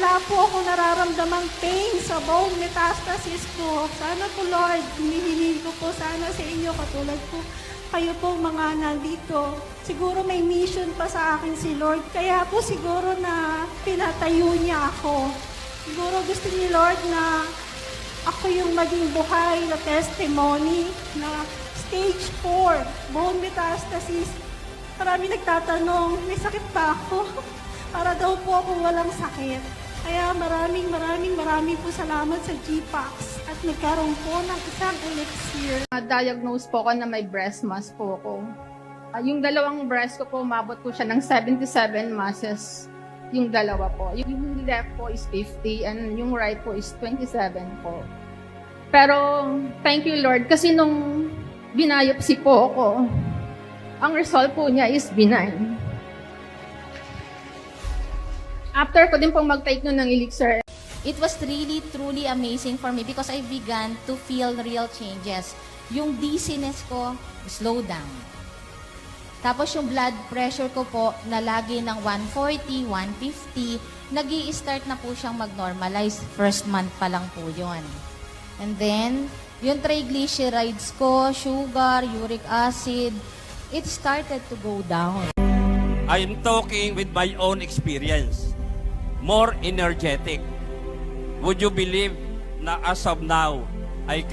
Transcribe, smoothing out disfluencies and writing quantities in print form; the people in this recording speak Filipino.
wala po ako nararamdamang pain sa bone metastasis ko. Sana po, Lord, hinihingi ko po sana sa inyo, katulad po kayo po mga nandito. Siguro may mission pa sa akin si Lord, kaya po siguro na pinatayo niya ako. Siguro gusto ni Lord na ako yung maging buhay na testimony na stage 4, bone metastasis. Marami nagtatanong, may sakit ba ako? Para daw po ako walang sakit. Kaya maraming po salamat sa GPAX at nagkaroon po ng isang elixir. Diagnose po ako na may breast mass po ako. Yung dalawang breast ko po, umabot po siya ng 77 masses. Yung dalawa po. Yung left po is 50 and yung right po is 27 po. Pero thank you Lord kasi nung binayopsy po ako, ang result po niya is benign. After ko din pong mag-take nun ng elixir, it was really, truly amazing for me because I began to feel real changes. Yung dizziness ko, slow down. Tapos yung blood pressure ko po, na lagi ng 140, 150, nag-i-start na po siyang mag-normalize. First month pa lang po yun. And then, yung triglycerides ko, sugar, uric acid, it started to go down. I am talking with my own experience. More energetic. Would you believe na as of now, I can